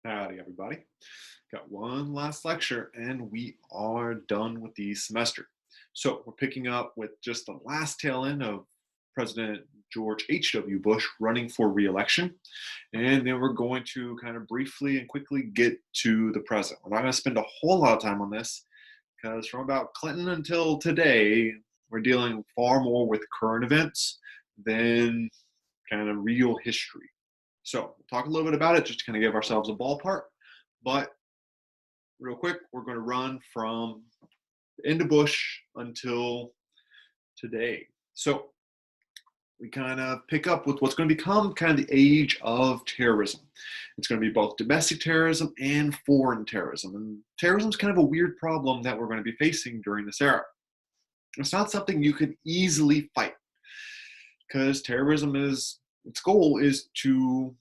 Howdy, everybody. Got one last lecture and we are done with the semester. So we're picking up with just the last tail end of President George H.W. Bush running for re-election. And then we're going to kind of briefly and quickly get to the present. We're not going to spend a whole lot of time on this because from about Clinton until today, we're dealing far more with current events than kind of real history. So we'll talk a little bit about it just to kind of give ourselves a ballpark. But real quick, we're going to run from the end of Bush until today. So we kind of pick up with what's going to become kind of the age of terrorism. It's going to be both domestic terrorism and foreign terrorism. And terrorism is kind of a weird problem that we're going to be facing during this era. It's not something you can easily fight because terrorism is, its goal is to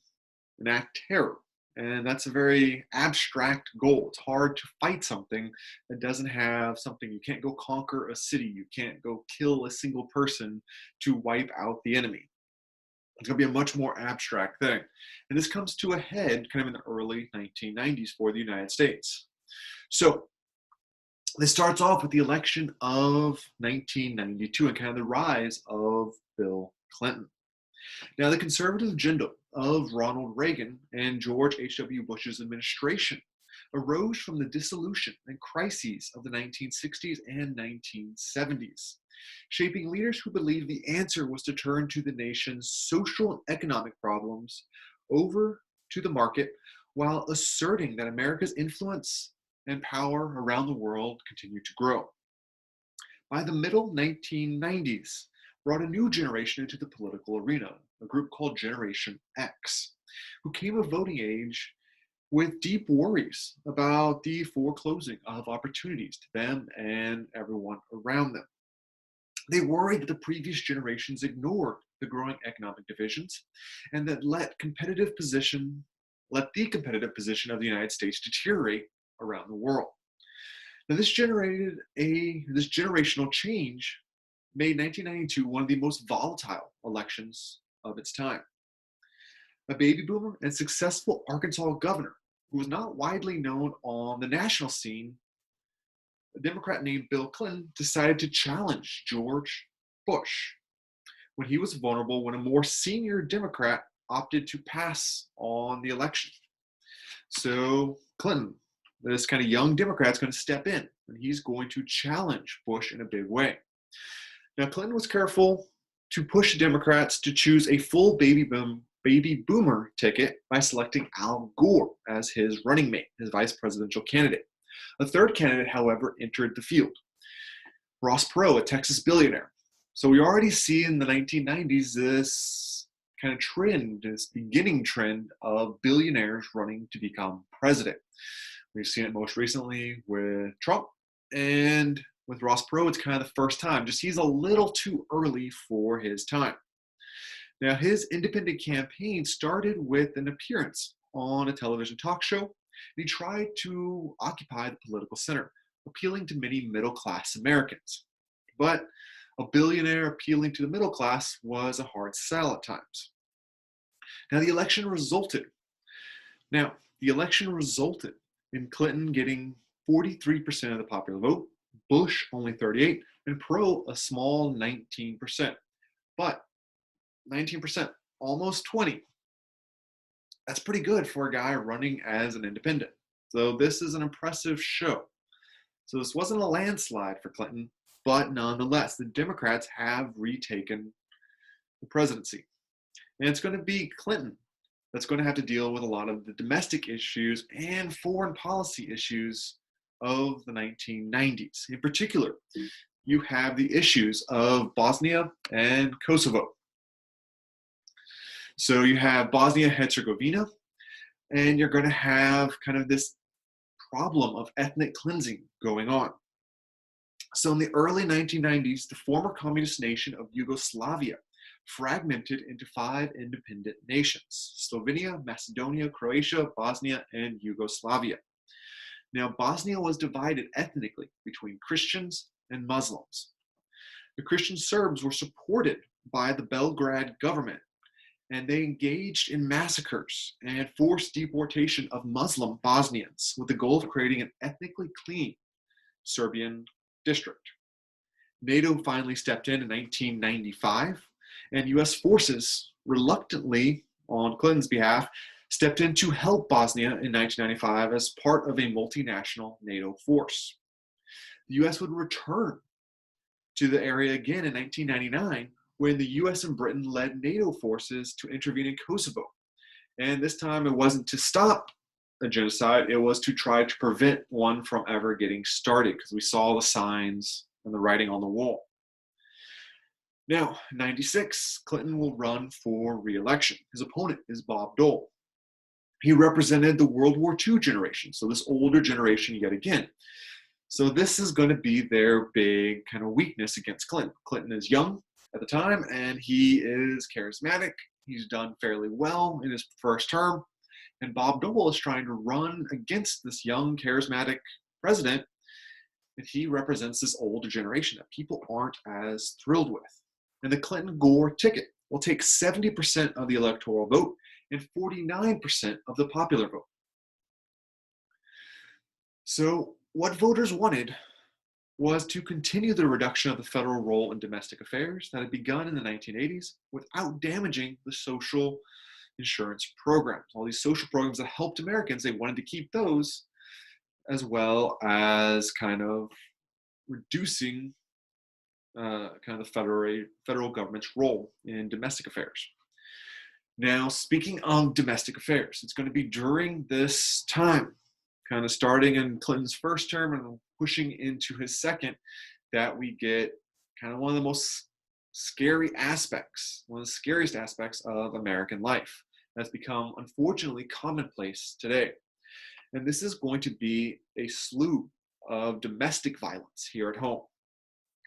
enact terror. And that's a very abstract goal. It's hard to fight something that doesn't have something. You can't go conquer a city. You can't go kill a single person to wipe out the enemy. It's going to be a much more abstract thing. And this comes to a head kind of in the early 1990s for the United States. So this starts off with the election of 1992 and kind of the rise of Bill Clinton. Now, the conservative agenda of Ronald Reagan and George H.W. Bush's administration arose from the dissolution and crises of the 1960s and 1970s, shaping leaders who believed the answer was to turn to the nation's social and economic problems over to the market while asserting that America's influence and power around the world continued to grow. By the middle 1990s, brought a new generation into the political arena, a group called Generation X, who came of voting age with deep worries about the foreclosing of opportunities to them and everyone around them. They worried that the previous generations ignored the growing economic divisions and that let the competitive position of the United States deteriorate around the world. Now, this generational change made 1992 one of the most volatile elections of its time. A baby boomer and successful Arkansas governor who was not widely known on the national scene, a Democrat named Bill Clinton, decided to challenge George Bush when he was vulnerable when a more senior Democrat opted to pass on the election. So Clinton, this kind of young Democrat, is going to step in and he's going to challenge Bush in a big way. Now, Clinton was careful to push Democrats to choose a full baby boomer ticket by selecting Al Gore as his running mate, his vice presidential candidate. A third candidate, however, entered the field, Ross Perot, a Texas billionaire. So we already see in the 1990s this kind of trend, this beginning trend of billionaires running to become president. We've seen it most recently with Trump, and with Ross Perot, it's kind of the first time. Just he's a little too early for his time. Now, his independent campaign started with an appearance on a television talk show, and he tried to occupy the political center, appealing to many middle-class Americans. But a billionaire appealing to the middle class was a hard sell at times. Now, the election resulted in Clinton getting 43% of the popular vote, Bush only 38%, and Perot a small 19%. But 19%, almost 20%. That's pretty good for a guy running as an independent. So this is an impressive show. So this wasn't a landslide for Clinton, but nonetheless, the Democrats have retaken the presidency. And it's going to be Clinton that's going to have to deal with a lot of the domestic issues and foreign policy issues of the 1990s. In particular, you have the issues of Bosnia and Kosovo. So you have Bosnia-Herzegovina, and you're going to have kind of this problem of ethnic cleansing going on. So in the early 1990s, the former communist nation of Yugoslavia fragmented into 5 independent nations: Slovenia, Macedonia, Croatia, Bosnia, and Yugoslavia. Now, Bosnia was divided ethnically between Christians and Muslims. The Christian Serbs were supported by the Belgrade government, and they engaged in massacres and forced deportation of Muslim Bosnians with the goal of creating an ethnically clean Serbian district. NATO finally stepped in 1995, and US forces reluctantly, on Clinton's behalf, stepped in to help Bosnia in 1995 as part of a multinational NATO force. The US would return to the area again in 1999 when the US and Britain led NATO forces to intervene in Kosovo. And this time it wasn't to stop a genocide, it was to try to prevent one from ever getting started, because we saw the signs and the writing on the wall. Now, 96, Clinton will run for re-election. His opponent is Bob Dole. He represented the World War II generation, so this older generation yet again. So this is going to be their big kind of weakness against Clinton. Clinton is young at the time, and he is charismatic. He's done fairly well in his first term. And Bob Dole is trying to run against this young, charismatic president, and he represents this older generation that people aren't as thrilled with. And the Clinton-Gore ticket will take 70% of the electoral vote and 49% of the popular vote. So what voters wanted was to continue the reduction of the federal role in domestic affairs that had begun in the 1980s without damaging the social insurance programs. All these social programs that helped Americans, they wanted to keep those, as well as kind of reducing kind of the federal government's role in domestic affairs. Now, speaking of domestic affairs, it's going to be during this time, kind of starting in Clinton's first term and pushing into his second, that we get kind of one of the most scary aspects, one of the scariest aspects of American life that's become, unfortunately, commonplace today. And this is going to be a slew of domestic violence here at home,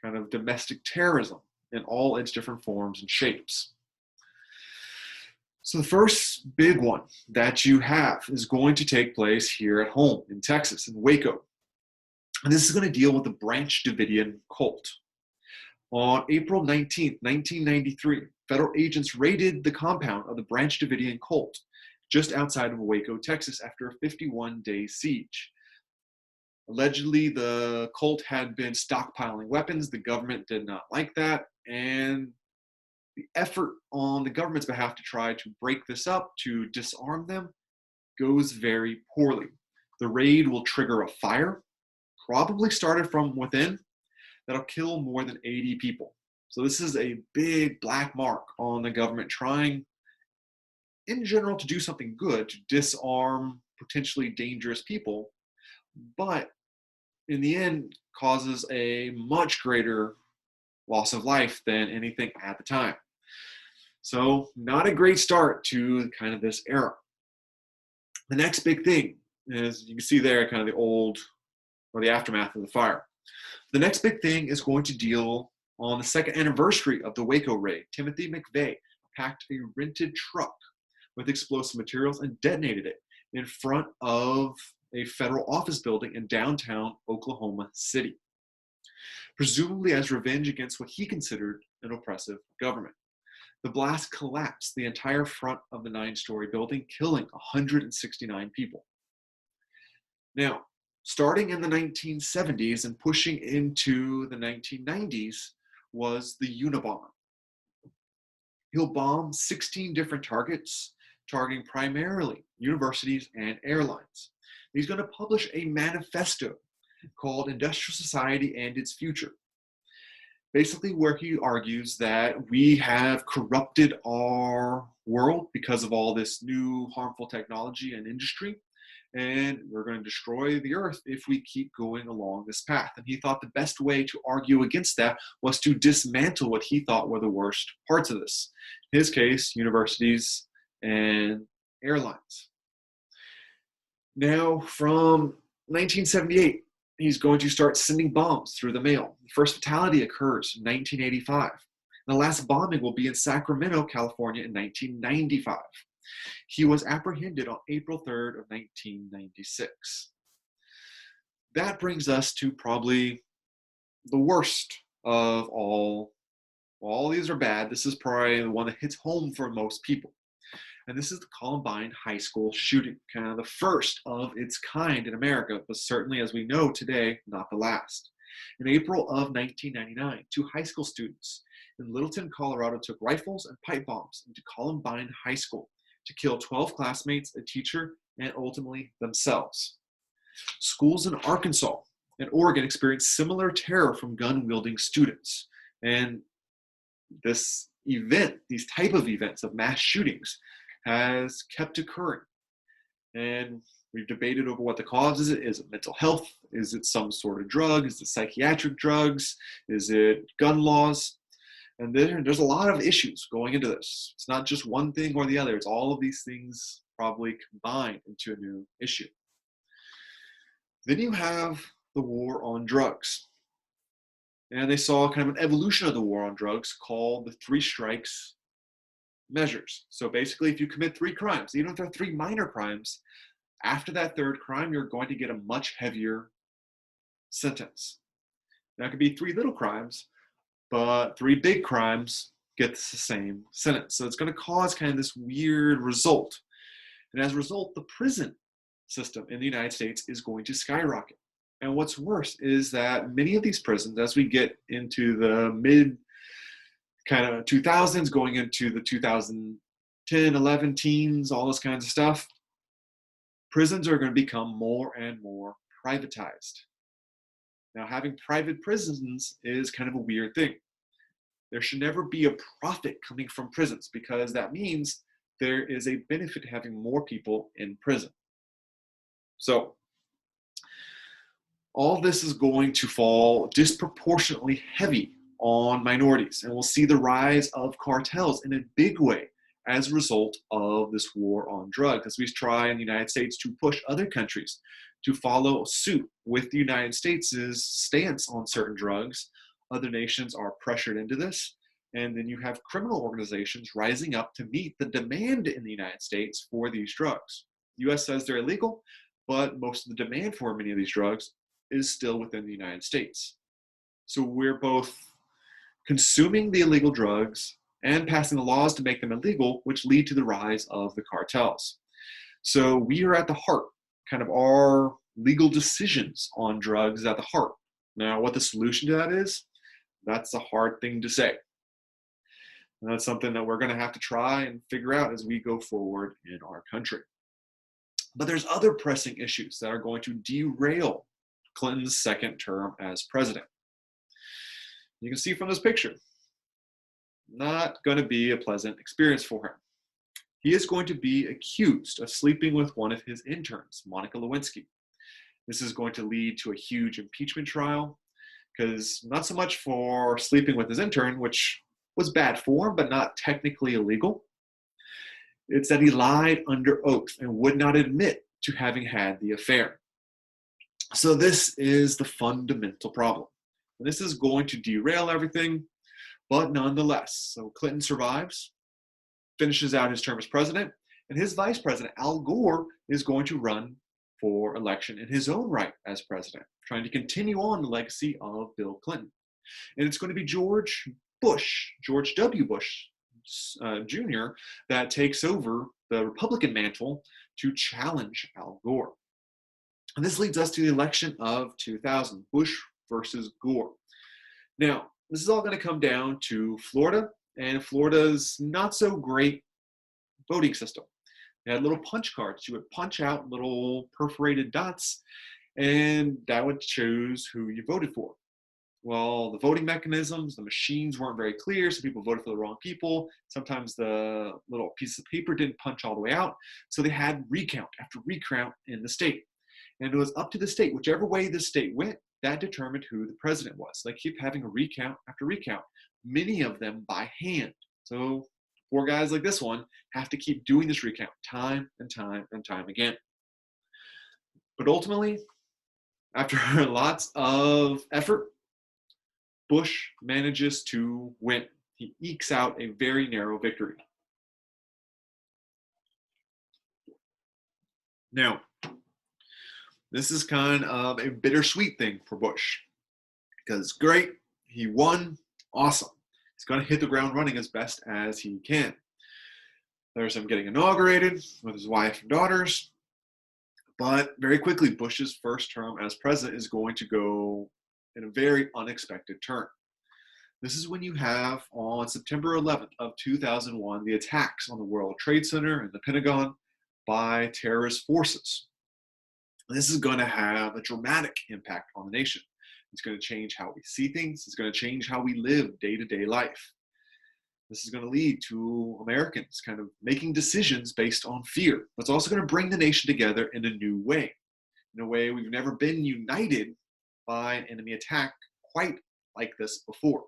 kind of domestic terrorism in all its different forms and shapes. So the first big one that you have is going to take place here at home in Texas, in Waco. And this is going to deal with the Branch Davidian cult. On April 19th, 1993, federal agents raided the compound of the Branch Davidian cult just outside of Waco, Texas, after a 51-day siege. Allegedly, the cult had been stockpiling weapons. The government did not like that, and the effort on the government's behalf to try to break this up, to disarm them, goes very poorly. The raid will trigger a fire, probably started from within, that'll kill more than 80 people. So this is a big black mark on the government trying, in general, to do something good, to disarm potentially dangerous people, but in the end causes a much greater loss of life than anything at the time. So not a great start to kind of this era. The next big thing is, you can see there kind of the old, or the aftermath of the fire. The next big thing is going to deal on the second anniversary of the Waco raid. Timothy McVeigh packed a rented truck with explosive materials and detonated it in front of a federal office building in downtown Oklahoma City, presumably as revenge against what he considered an oppressive government. The blast collapsed the entire front of the 9-story building, killing 169 people. Now, starting in the 1970s and pushing into the 1990s was the Unabomber. He'll bomb 16 different targets, targeting primarily universities and airlines. He's going to publish a manifesto called Industrial Society and Its Future, basically where he argues that we have corrupted our world because of all this new harmful technology and industry, and we're going to destroy the earth if we keep going along this path. And he thought the best way to argue against that was to dismantle what he thought were the worst parts of this. In his case, universities and airlines. Now, from 1978, he's going to start sending bombs through the mail. The first fatality occurs in 1985. The last bombing will be in Sacramento, California in 1995. He was apprehended on April 3rd of 1996. That brings us to probably the worst of all. Well, all these are bad. This is probably the one that hits home for most people. And this is the Columbine High School shooting, kind of the first of its kind in America, but certainly, as we know today, not the last. In April of 1999, two high school students in Littleton, Colorado took rifles and pipe bombs into Columbine High School to kill 12 classmates, a teacher, and ultimately themselves. Schools in Arkansas and Oregon experienced similar terror from gun-wielding students. And this event, these type of events of mass shootings, has kept occurring. And we've debated over what the cause is. Is it mental health? Is it some sort of drug? Is it psychiatric drugs? Is it gun laws? And there's a lot of issues going into this. It's not just one thing or the other. It's all of these things probably combined into a new issue. Then you have the war on drugs. And they saw kind of an evolution of the war on drugs called the three strikes measures. So basically, if you commit 3 crimes, even if they're 3 minor crimes, after that 3rd crime, you're going to get a much heavier sentence. Now, it could be 3 little crimes, but 3 big crimes gets the same sentence. So it's going to cause kind of this weird result. And as a result, the prison system in the United States is going to skyrocket. And what's worse is that many of these prisons, as we get into the mid kind of 2000s, going into the 2010, 11 teens, all this kinds of stuff, prisons are going to become more and more privatized. Now, having private prisons is kind of a weird thing. There should never be a profit coming from prisons because that means there is a benefit to having more people in prison. So, all this is going to fall disproportionately heavy on minorities, and we'll see the rise of cartels in a big way as a result of this war on drugs, as we try in the United States to push other countries to follow suit with the United States' stance on certain drugs. Other nations are pressured into this, and then you have criminal organizations rising up to meet the demand in the United States for these drugs. The US says they're illegal, but most of the demand for many of these drugs is still within the United States. So we're both consuming the illegal drugs and passing the laws to make them illegal, which lead to the rise of the cartels. So we are at the heart, kind of our legal decisions on drugs is at the heart. Now, what the solution to that is, that's a hard thing to say. And that's something that we're going to have to try and figure out as we go forward in our country. But there's other pressing issues that are going to derail Clinton's 2nd term as president. You can see from this picture, not going to be a pleasant experience for him. He is going to be accused of sleeping with one of his interns, Monica Lewinsky. This is going to lead to a huge impeachment trial, because not so much for sleeping with his intern, which was bad form, but not technically illegal. It's that he lied under oath and would not admit to having had the affair. So this is the fundamental problem. And this is going to derail everything, but nonetheless. So Clinton survives, finishes out his term as president, and his vice president, Al Gore, is going to run for election in his own right as president, trying to continue on the legacy of Bill Clinton. And it's going to be George W. Bush Jr., that takes over the Republican mantle to challenge Al Gore. And this leads us to the election of 2000, Bush versus Gore. Now, this is all going to come down to Florida and Florida's not so great voting system. They had little punch cards. You would punch out little perforated dots, and that would choose who you voted for. Well, the voting mechanisms, the machines weren't very clear, so people voted for the wrong people. Sometimes the little piece of paper didn't punch all the way out, so they had recount after recount in the state. And it was up to the state. Whichever way the state went, that determined who the president was. They keep having a recount after recount, many of them by hand. So poor guys like this one have to keep doing this recount time and time and time again. But ultimately, after lots of effort, Bush manages to win. He ekes out a very narrow victory. Now, this is kind of a bittersweet thing for Bush, because great, he won, awesome. He's going to hit the ground running as best as he can. There's him getting inaugurated with his wife and daughters. But very quickly, Bush's first term as president is going to go in a very unexpected turn. This is when you have, on September 11th of 2001, the attacks on the World Trade Center and the Pentagon by terrorist forces. This is going to have a dramatic impact on the nation. It's going to change how we see things. It's going to change how we live day-to-day life. This is going to lead to Americans kind of making decisions based on fear. But it's also going to bring the nation together in a new way, in a way we've never been united by an enemy attack quite like this before.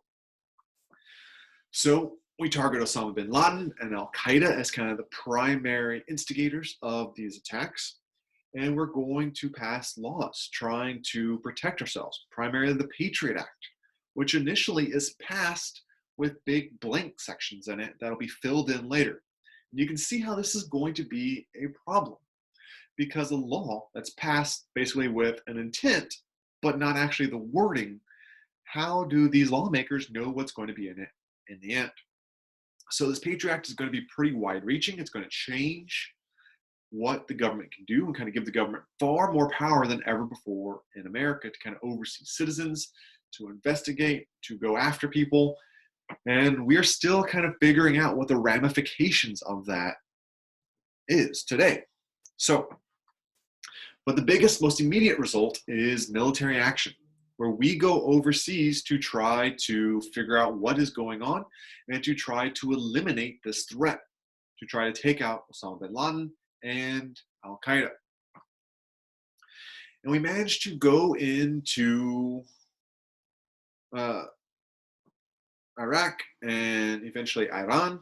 So we target Osama bin Laden and Al-Qaeda as kind of the primary instigators of these attacks. And we're going to pass laws trying to protect ourselves, primarily the Patriot Act, which initially is passed with big blank sections in it that'll be filled in later. And you can see how this is going to be a problem, because a law that's passed basically with an intent, but not actually the wording, how do these lawmakers know what's going to be in it in the end? So this Patriot Act is going to be pretty wide-reaching. It's going to change what the government can do and kind of give the government far more power than ever before in America to kind of oversee citizens, to investigate, to go after people. And we're still kind of figuring out what the ramifications of that is today. So, but the biggest, most immediate result is military action, where we go overseas to try to figure out what is going on and to try to eliminate this threat, to try to take out Osama bin Laden and Al-Qaeda. And we managed to go into Iraq and eventually Iran,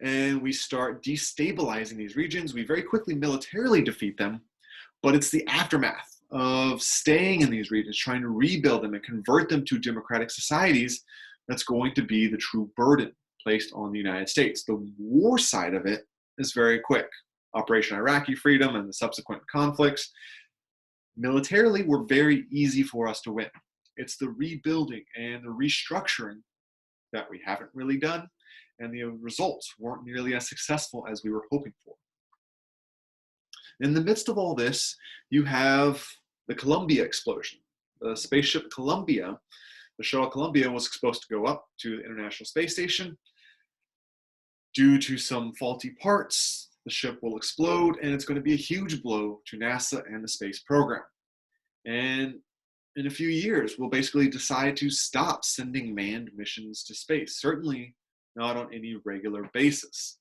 and we start destabilizing these regions. We very quickly militarily defeat them, but it's the aftermath of staying in these regions, trying to rebuild them and convert them to democratic societies, that's going to be the true burden placed on the United States. The war side of it is very quick. Operation Iraqi Freedom and the subsequent conflicts, militarily were very easy for us to win. It's the rebuilding and the restructuring that we haven't really done, and the results weren't nearly as successful as we were hoping for. In the midst of all this, you have the Columbia explosion. The spaceship Columbia, the shuttle Columbia, was supposed to go up to the International Space Station. Due to some faulty parts, the ship will explode, and it's going to be a huge blow to NASA and the space program. And in a few years, we'll basically decide to stop sending manned missions to space, certainly not on any regular basis.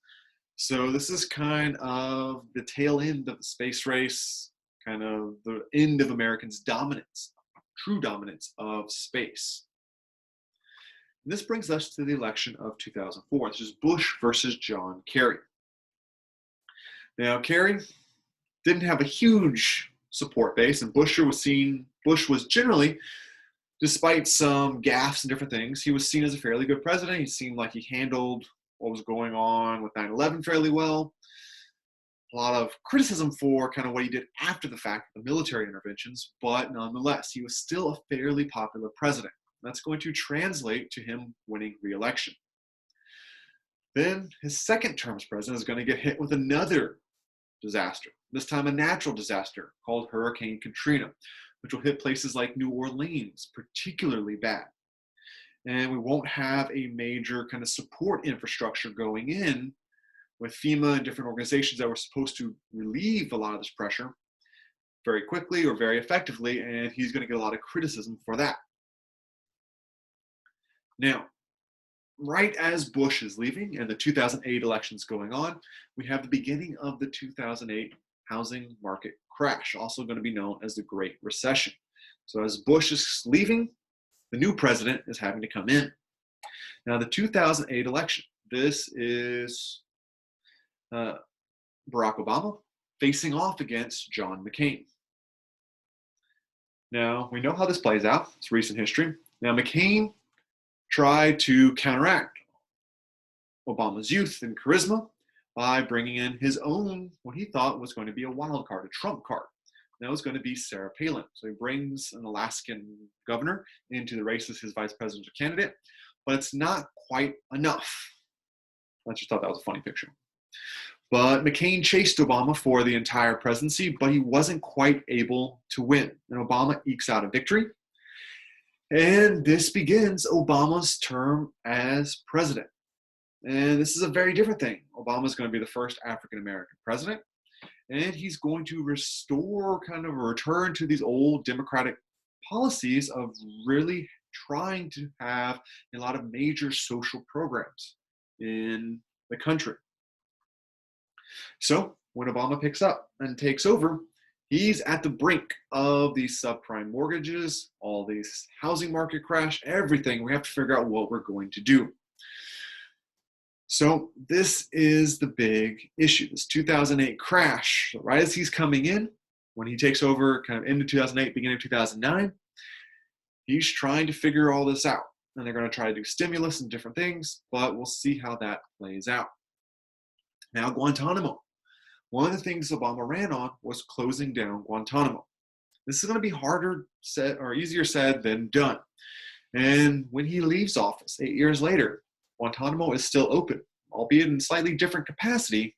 So this is kind of the tail end of the space race, kind of the end of Americans' dominance, true dominance of space. And this brings us to the election of 2004. This is Bush versus John Kerry. Now, Kerry didn't have a huge support base, and Bush was generally, despite some gaffes and different things, he was seen as a fairly good president. He seemed like he handled what was going on with 9/11 fairly well. A lot of criticism for kind of what he did after the fact, the military interventions, but nonetheless, he was still a fairly popular president. That's going to translate to him winning re-election. Then his second term as president is going to get hit with another disaster, this time a natural disaster called Hurricane Katrina, which will hit places like New Orleans particularly bad. And we won't have a major kind of support infrastructure going in with FEMA and different organizations that were supposed to relieve a lot of this pressure very quickly or very effectively, and he's going to get a lot of criticism for that. Now, right as Bush is leaving and the 2008 elections going on, we have the beginning of the 2008 housing market crash, also going to be known as the Great Recession. So as Bush is leaving, the new president is having to come in. Now, the 2008 election, this is Barack Obama facing off against John McCain. Now, we know how this plays out. It's recent history. Now, McCain tried to counteract Obama's youth and charisma by bringing in his own, what he thought was going to be a wild card, a trump card. And that was going to be Sarah Palin. So he brings an Alaskan governor into the race as his vice presidential candidate, but it's not quite enough. I just thought that was a funny picture. But McCain chased Obama for the entire presidency, but he wasn't quite able to win. And Obama ekes out a victory. And this begins Obama's term as president. And this is a very different thing. Obama's going to be the first African-American president. And he's going to restore, kind of a return to these old democratic policies of really trying to have a lot of major social programs in the country. So when Obama picks up and takes over, he's at the brink of these subprime mortgages, all these housing market crash, everything. We have to figure out what we're going to do. So this is the big issue, this 2008 crash. Right as he's coming in, when he takes over kind of into 2008, beginning of 2009, he's trying to figure all this out. And they're going to try to do stimulus and different things, but we'll see how that plays out. Now, Guantanamo. One of the things Obama ran on was closing down Guantanamo. This is going to be harder said or easier said than done. And when he leaves office 8 years later, Guantanamo is still open, albeit in slightly different capacity.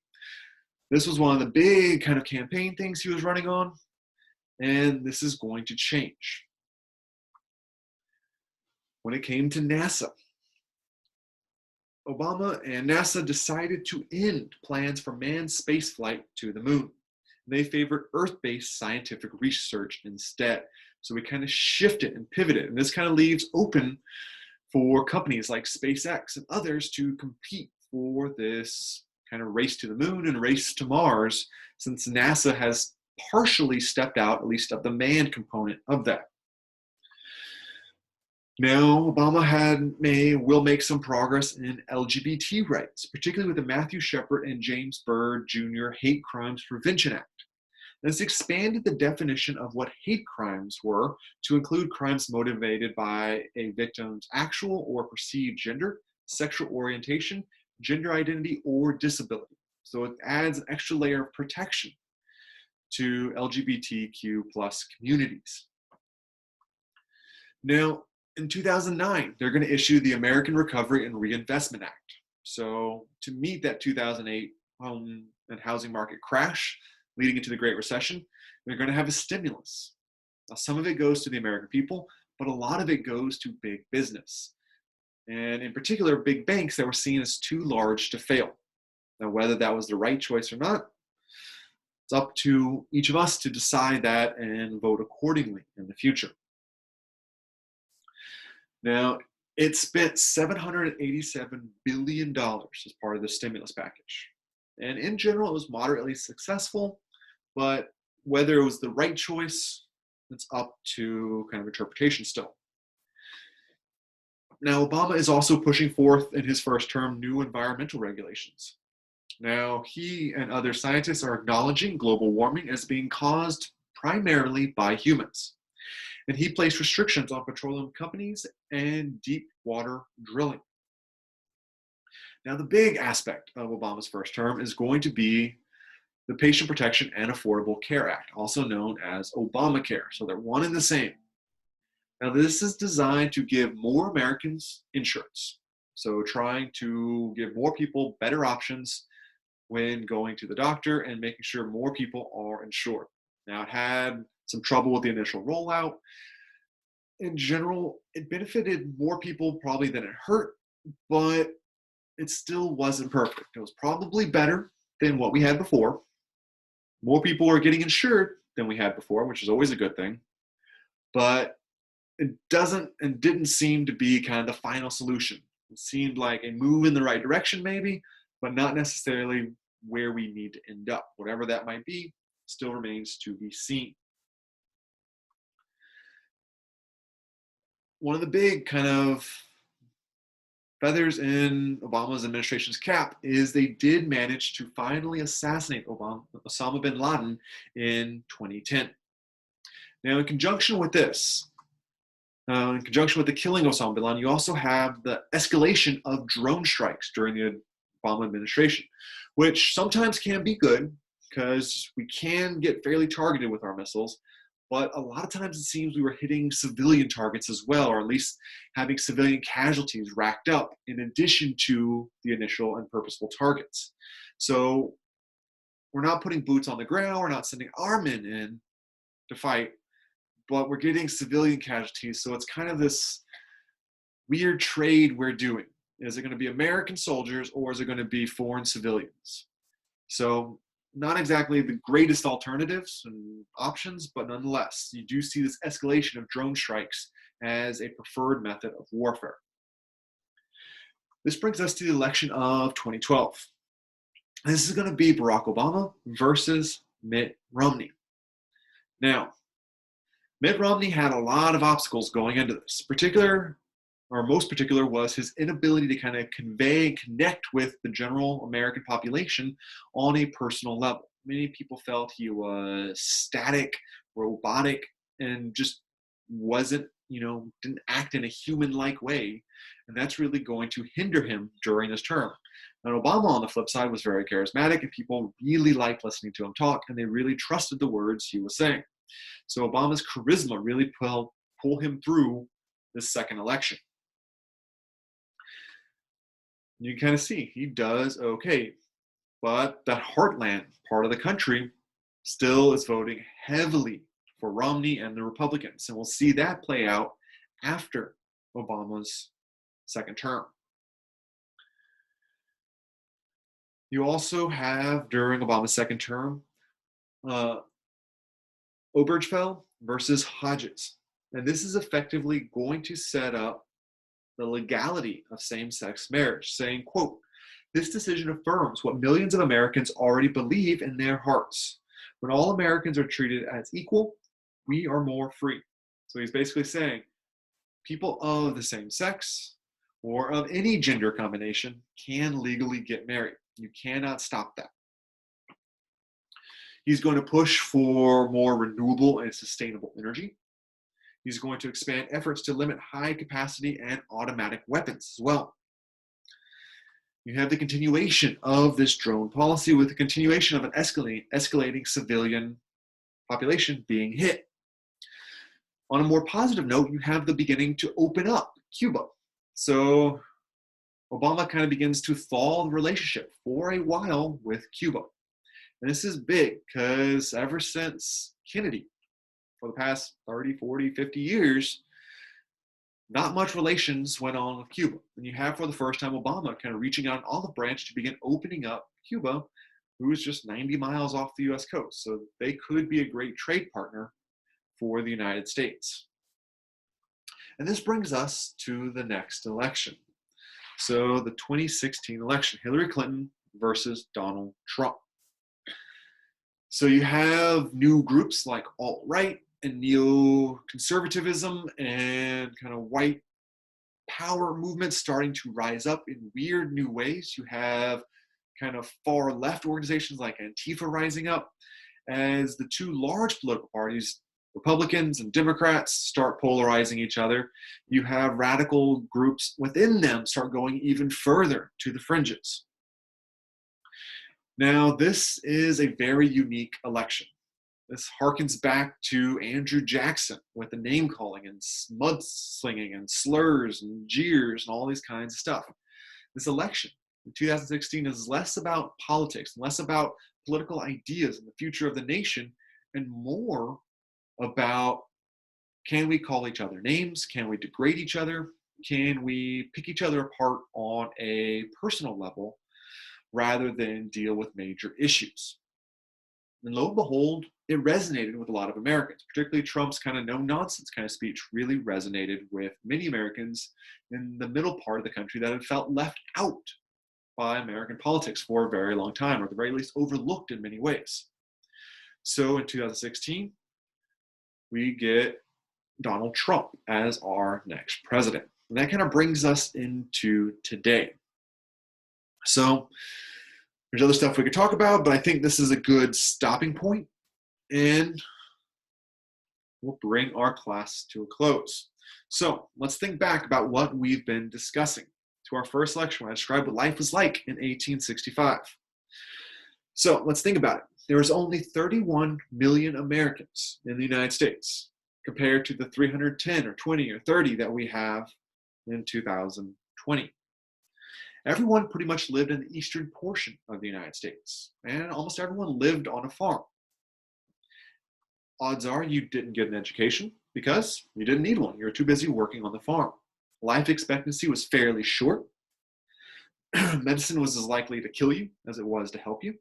This was one of the big kind of campaign things he was running on, and this is going to change. When it came to NASA, Obama and NASA decided to end plans for manned spaceflight to the moon. They favored Earth-based scientific research instead. So we kind of shifted and pivoted, and this kind of leaves open for companies like SpaceX and others to compete for this kind of race to the moon and race to Mars, since NASA has partially stepped out, at least of the manned component of that. Now, Obama will make some progress in LGBT rights, particularly with the Matthew Shepard and James Byrd Jr. Hate Crimes Prevention Act. This expanded the definition of what hate crimes were to include crimes motivated by a victim's actual or perceived gender, sexual orientation, gender identity, or disability. So it adds an extra layer of protection to LGBTQ plus communities. Now, in 2009, they're going to issue the American Recovery and Reinvestment Act. So to meet that 2008 home and housing market crash leading into the Great Recession, they're going to have a stimulus. Now, some of it goes to the American people, but a lot of it goes to big business. And in particular, big banks that were seen as too large to fail. Now, whether that was the right choice or not, it's up to each of us to decide that and vote accordingly in the future. Now, it spent $787 billion as part of the stimulus package. And in general, it was moderately successful, but whether it was the right choice, it's up to kind of interpretation still. Now, Obama is also pushing forth in his first term new environmental regulations. Now, he and other scientists are acknowledging global warming as being caused primarily by humans. And he placed restrictions on petroleum companies and deep water drilling. Now, the big aspect of Obama's first term is going to be the Patient Protection and Affordable Care Act, also known as Obamacare. So they're one and the same. Now, this is designed to give more Americans insurance. So trying to give more people better options when going to the doctor and making sure more people are insured. Now, it had some trouble with the initial rollout. In general, it benefited more people probably than it hurt, but it still wasn't perfect. It was probably better than what we had before. More people are getting insured than we had before, which is always a good thing. But it didn't seem to be kind of the final solution. It seemed like a move in the right direction maybe, but not necessarily where we need to end up. Whatever that might be, still remains to be seen. One of the big kind of feathers in Obama's administration's cap is they did manage to finally assassinate Osama bin Laden in 2010. Now, in conjunction with this, in conjunction with the killing of Osama bin Laden, you also have the escalation of drone strikes during the Obama administration, which sometimes can be good because we can get fairly targeted with our missiles. But a lot of times it seems we were hitting civilian targets as well, or at least having civilian casualties racked up in addition to the initial and purposeful targets. So we're not putting boots on the ground, we're not sending our men in to fight, but we're getting civilian casualties. So it's kind of this weird trade we're doing. Is it going to be American soldiers or is it going to be foreign civilians? So not exactly the greatest alternatives and options, but nonetheless, you do see this escalation of drone strikes as a preferred method of warfare. This brings us to the election of 2012. This is going to be Barack Obama versus Mitt Romney. Now, Mitt Romney had a lot of obstacles going into this. Most particular was his inability to kind of convey and connect with the general American population on a personal level. Many people felt he was static, robotic, and just wasn't, didn't act in a human-like way. And that's really going to hinder him during this term. And Obama, on the flip side, was very charismatic, and people really liked listening to him talk, and they really trusted the words he was saying. So Obama's charisma really pull him through this second election. You can kind of see he does okay, but that heartland part of the country still is voting heavily for Romney and the Republicans, and we'll see that play out after Obama's second term. You also have, during Obama's second term, Obergefell versus Hodges. And this is effectively going to set up the legality of same-sex marriage, saying, quote, "This decision affirms what millions of Americans already believe in their hearts. When all Americans are treated as equal, we are more free." So he's basically saying people of the same sex or of any gender combination can legally get married. You cannot stop that. He's going to push for more renewable and sustainable energy. He's going to expand efforts to limit high capacity and automatic weapons as well. You have the continuation of this drone policy with the continuation of an escalating civilian population being hit. On a more positive note, you have the beginning to open up Cuba. So Obama kind of begins to thaw the relationship for a while with Cuba. And this is big because ever since Kennedy, for the past 30, 40, 50 years, not much relations went on with Cuba. And you have, for the first time, Obama kind of reaching out an olive branch to begin opening up Cuba, who is just 90 miles off the US coast. So they could be a great trade partner for the United States. And this brings us to the next election. So the 2016 election, Hillary Clinton versus Donald Trump. So you have new groups like alt-right and neoconservatism and kind of white power movements starting to rise up in weird new ways. You have kind of far left organizations like Antifa rising up as the two large political parties, Republicans and Democrats, start polarizing each other. You have radical groups within them start going even further to the fringes. Now, this is a very unique election. This harkens back to Andrew Jackson with the name calling and mudslinging and slurs and jeers and all these kinds of stuff. This election in 2016 is less about politics, less about political ideas and the future of the nation, and more about, can we call each other names? Can we degrade each other? Can we pick each other apart on a personal level rather than deal with major issues? And lo and behold, it resonated with a lot of Americans, particularly Trump's kind of no-nonsense kind of speech really resonated with many Americans in the middle part of the country that had felt left out by American politics for a very long time, or at the very least overlooked in many ways. So in 2016, we get Donald Trump as our next president. And that kind of brings us into today. So there's other stuff we could talk about, but I think this is a good stopping point, and we'll bring our class to a close. So let's think back about what we've been discussing. To our first lecture, I described what life was like in 1865. So let's think about it. There was only 31 million Americans in the United States compared to the 310 or 20 or 30 that we have in 2020. Everyone pretty much lived in the eastern portion of the United States, and almost everyone lived on a farm. Odds are you didn't get an education because you didn't need one. You were too busy working on the farm. Life expectancy was fairly short. Medicine was as likely to kill you as it was to help you.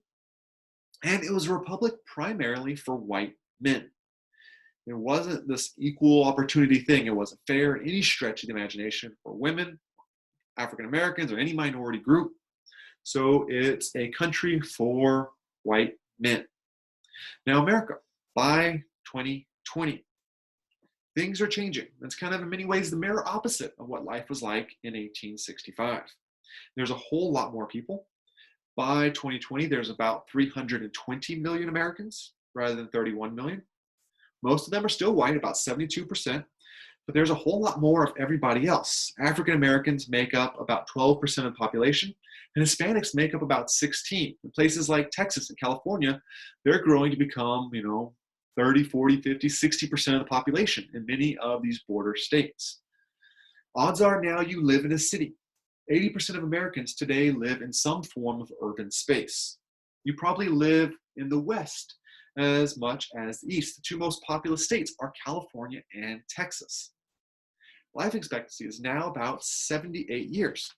And it was a republic primarily for white men. It wasn't this equal opportunity thing. It wasn't fair in any stretch of the imagination for women, African Americans, or any minority group. So it's a country for white men. Now, America, by 2020, things are changing. It's kind of in many ways the mirror opposite of what life was like in 1865. There's a whole lot more people. By 2020, there's about 320 million Americans rather than 31 million. Most of them are still white, about 72%, but there's a whole lot more of everybody else. African Americans make up about 12% of the population, and Hispanics make up about 16%. In places like Texas and California, they're growing to become, 30, 40, 50, 60% of the population in many of these border states. Odds are now you live in a city. 80% of Americans today live in some form of urban space. You probably live in the West as much as the East. The two most populous states are California and Texas. Life expectancy is now about 78 years.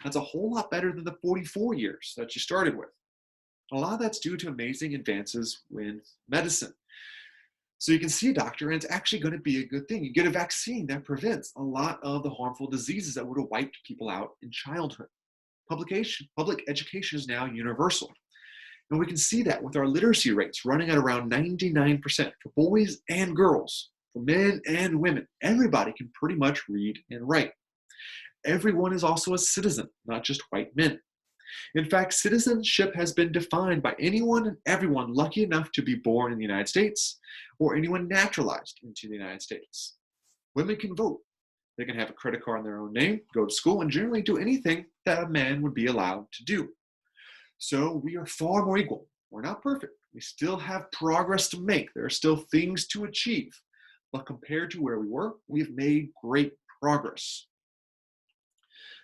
That's a whole lot better than the 44 years that you started with. A lot of that's due to amazing advances in medicine. So you can see a doctor, and it's actually going to be a good thing. You get a vaccine that prevents a lot of the harmful diseases that would have wiped people out in childhood. Public education is now universal. And we can see that with our literacy rates running at around 99% for boys and girls, for men and women. Everybody can pretty much read and write. Everyone is also a citizen, not just white men. In fact, citizenship has been defined by anyone and everyone lucky enough to be born in the United States or anyone naturalized into the United States. Women can vote. They can have a credit card in their own name, go to school, and generally do anything that a man would be allowed to do. So we are far more equal. We're not perfect. We still have progress to make. There are still things to achieve. But compared to where we were, we've made great progress.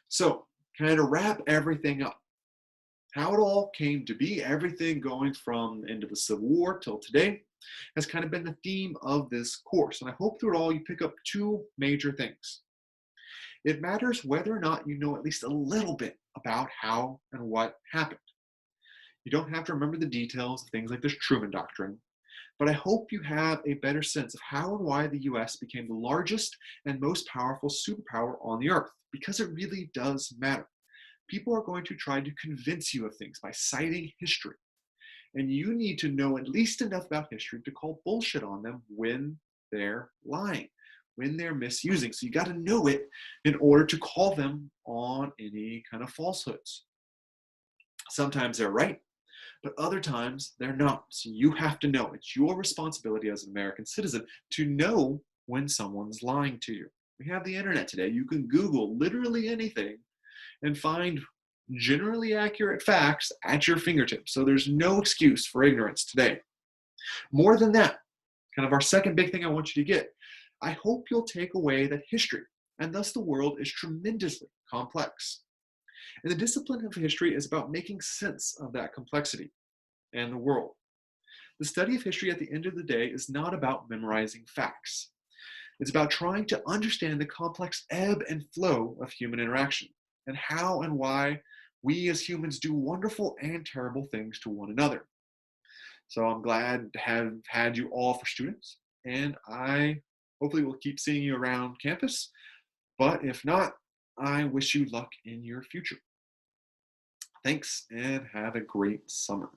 So, kind of wrap everything up. How it all came to be, everything going from the end of the Civil War till today, has kind of been the theme of this course. And I hope through it all you pick up two major things. It matters whether or not you know at least a little bit about how and what happened. You don't have to remember the details of things like the Truman Doctrine, but I hope you have a better sense of how and why the US became the largest and most powerful superpower on the earth, because it really does matter. People are going to try to convince you of things by citing history. And you need to know at least enough about history to call bullshit on them when they're lying, when they're misusing. So you got to know it in order to call them on any kind of falsehoods. Sometimes they're right, but other times they're not. So you have to know. It's your responsibility as an American citizen to know when someone's lying to you. We have the internet today. You can Google literally anything and find generally accurate facts at your fingertips. So there's no excuse for ignorance today. More than that, kind of our second big thing I want you to get, I hope you'll take away that history, and thus the world, is tremendously complex. And the discipline of history is about making sense of that complexity and the world. The study of history at the end of the day is not about memorizing facts. It's about trying to understand the complex ebb and flow of human interaction, and how and why we as humans do wonderful and terrible things to one another. So I'm glad to have had you all for students, and I hopefully will keep seeing you around campus, but if not, I wish you luck in your future. Thanks, and have a great summer.